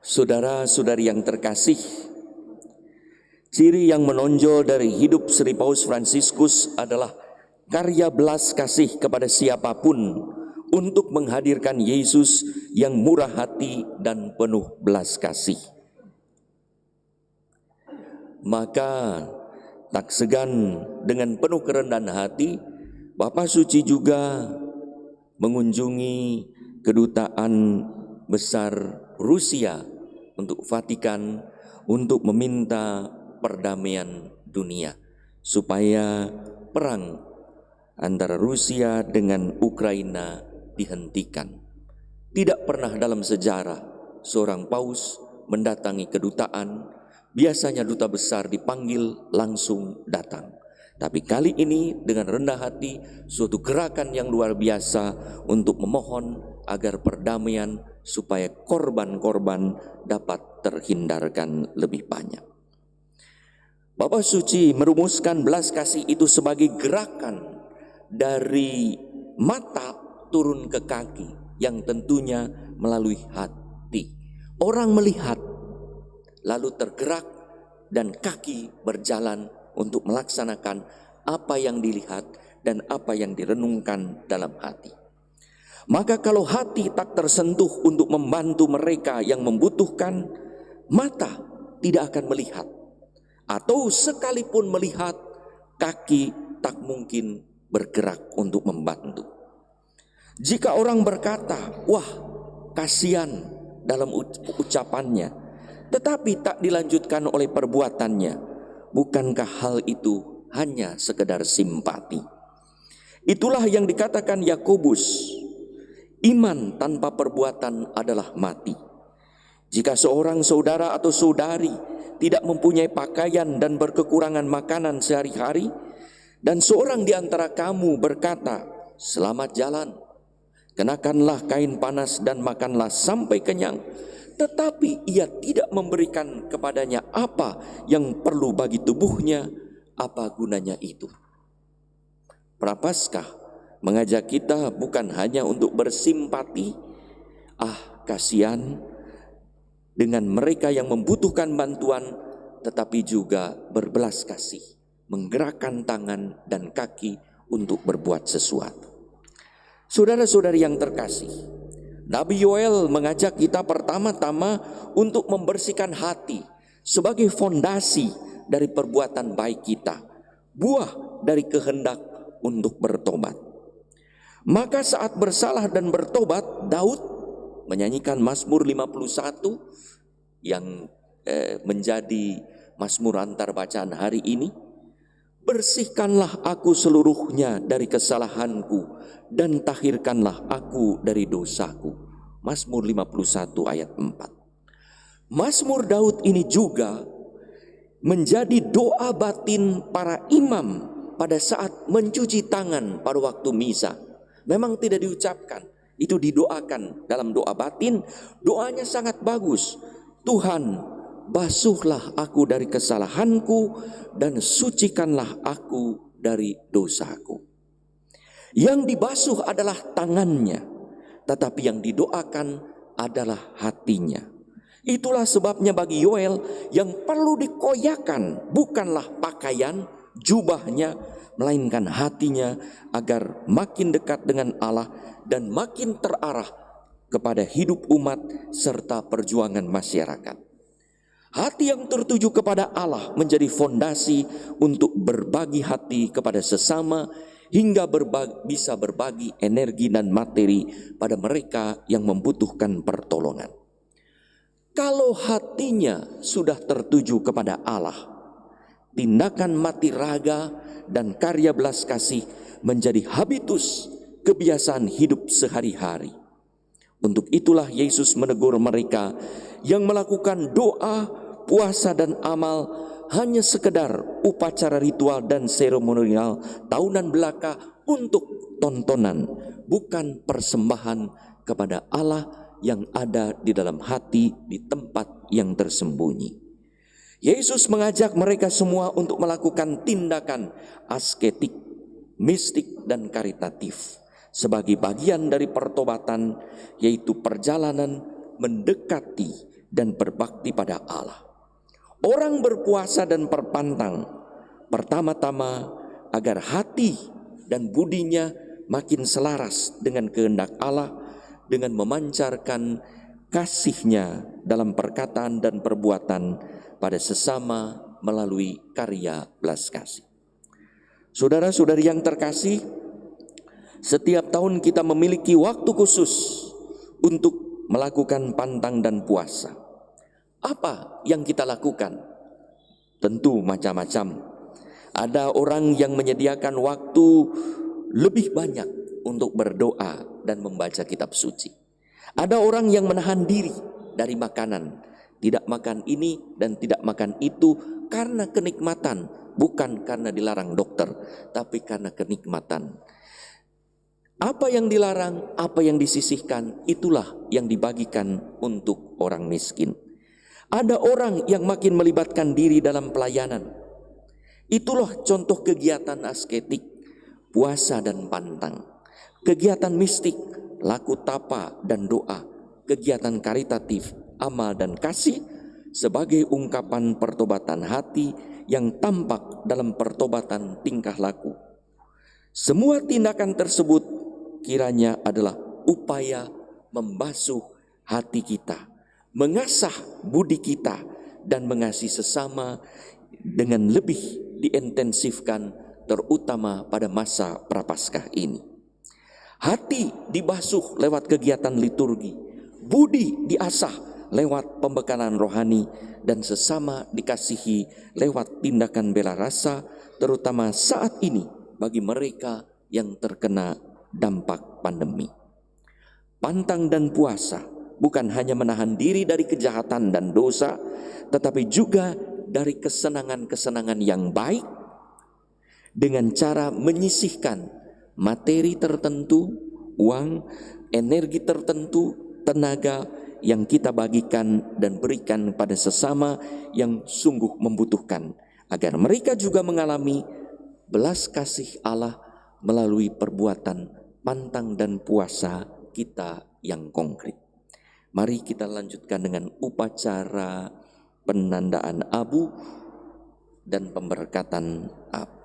Saudara-saudari yang terkasih, ciri yang menonjol dari hidup Sri Paus Fransiskus adalah karya belas kasih kepada siapapun untuk menghadirkan Yesus yang murah hati dan penuh belas kasih. Maka tak segan dengan penuh kerendahan hati, Bapak Suci juga mengunjungi kedutaan besar Rusia untuk Vatikan untuk meminta perdamaian dunia supaya perang antara Rusia dengan Ukraina dihentikan. Tidak pernah dalam sejarah seorang paus mendatangi kedutaan, biasanya duta besar dipanggil langsung datang. Tapi kali ini dengan rendah hati, suatu gerakan yang luar biasa untuk memohon agar perdamaian supaya korban-korban dapat terhindarkan lebih banyak. Bapak Suci merumuskan belas kasih itu sebagai gerakan dari mata turun ke kaki yang tentunya melalui hati. Orang melihat lalu tergerak dan kaki berjalan untuk melaksanakan apa yang dilihat dan apa yang direnungkan dalam hati. Maka kalau hati tak tersentuh untuk membantu mereka yang membutuhkan, mata tidak akan melihat. Atau sekalipun melihat, kaki tak mungkin bergerak untuk membantu. Jika orang berkata, wah kasihan dalam ucapannya, tetapi tak dilanjutkan oleh perbuatannya, bukankah hal itu hanya sekedar simpati? Itulah yang dikatakan Yakobus, iman tanpa perbuatan adalah mati. Jika seorang saudara atau saudari tidak mempunyai pakaian dan berkekurangan makanan sehari-hari, dan seorang di antara kamu berkata, selamat jalan, kenakanlah kain panas dan makanlah sampai kenyang, tetapi ia tidak memberikan kepadanya apa yang perlu bagi tubuhnya, apa gunanya itu? Prapaskah mengajak kita bukan hanya untuk bersimpati, kasihan dengan mereka yang membutuhkan bantuan, tetapi juga berbelas kasih, menggerakkan tangan dan kaki untuk berbuat sesuatu. Saudara-saudari yang terkasih, Nabi Yoel mengajak kita pertama-tama untuk membersihkan hati sebagai fondasi dari perbuatan baik kita, buah dari kehendak untuk bertobat. Maka saat bersalah dan bertobat, Daud menyanyikan Mazmur 51 yang menjadi Mazmur antar bacaan hari ini. Bersihkanlah aku seluruhnya dari kesalahanku dan tahirkanlah aku dari dosaku. Mazmur 51 ayat 4. Mazmur Daud ini juga menjadi doa batin para imam pada saat mencuci tangan pada waktu misa. Memang tidak diucapkan, itu didoakan dalam doa batin. Doanya sangat bagus. Tuhan, basuhlah aku dari kesalahanku dan sucikanlah aku dari dosaku. Yang dibasuh adalah tangannya, tetapi yang didoakan adalah hatinya. Itulah sebabnya bagi Yoel yang perlu dikoyakan bukanlah pakaian, jubahnya, melainkan hatinya agar makin dekat dengan Allah dan makin terarah kepada hidup umat serta perjuangan masyarakat. Hati yang tertuju kepada Allah menjadi fondasi untuk berbagi hati kepada sesama hingga bisa berbagi energi dan materi pada mereka yang membutuhkan pertolongan. Kalau hatinya sudah tertuju kepada Allah, tindakan mati raga dan karya belas kasih menjadi habitus kebiasaan hidup sehari-hari. Untuk itulah Yesus menegur mereka yang melakukan doa, puasa dan amal hanya sekedar upacara ritual dan seremonial tahunan belaka untuk tontonan, bukan persembahan kepada Allah yang ada di dalam hati di tempat yang tersembunyi. Yesus mengajak mereka semua untuk melakukan tindakan asketik, mistik dan karitatif sebagai bagian dari pertobatan, yaitu perjalanan mendekati dan berbakti pada Allah. Orang berpuasa dan berpantang pertama-tama agar hati dan budinya makin selaras dengan kehendak Allah, dengan memancarkan kasih-Nya dalam perkataan dan perbuatan pada sesama melalui karya belas kasih. Saudara-saudari yang terkasih, setiap tahun kita memiliki waktu khusus untuk melakukan pantang dan puasa. Apa yang kita lakukan? Tentu macam-macam. Ada orang yang menyediakan waktu lebih banyak untuk berdoa dan membaca kitab suci. Ada orang yang menahan diri dari makanan, tidak makan ini dan tidak makan itu karena kenikmatan, bukan karena dilarang dokter, tapi karena kenikmatan. Apa yang dilarang, apa yang disisihkan, itulah yang dibagikan untuk orang miskin. Ada orang yang makin melibatkan diri dalam pelayanan. Itulah contoh kegiatan asketik, puasa dan pantang. Kegiatan mistik, laku tapa dan doa. Kegiatan karitatif, amal dan kasih sebagai ungkapan pertobatan hati yang tampak dalam pertobatan tingkah laku. Semua tindakan tersebut kiranya adalah upaya membasuh hati kita, mengasah budi kita, dan mengasihi sesama dengan lebih diintensifkan, terutama pada masa Prapaskah ini. Hati dibasuh lewat kegiatan liturgi, budi diasah lewat pembekalan rohani, dan sesama dikasihi lewat tindakan bela rasa, terutama saat ini bagi mereka yang terkena dampak pandemi. Pantang dan puasa bukan hanya menahan diri dari kejahatan dan dosa, tetapi juga dari kesenangan-kesenangan yang baik dengan cara menyisihkan materi tertentu, uang, energi tertentu, tenaga yang kita bagikan dan berikan pada sesama yang sungguh membutuhkan, agar mereka juga mengalami belas kasih Allah melalui perbuatan pantang dan puasa kita yang konkret. Mari kita lanjutkan dengan upacara penandaan abu dan pemberkatan abu.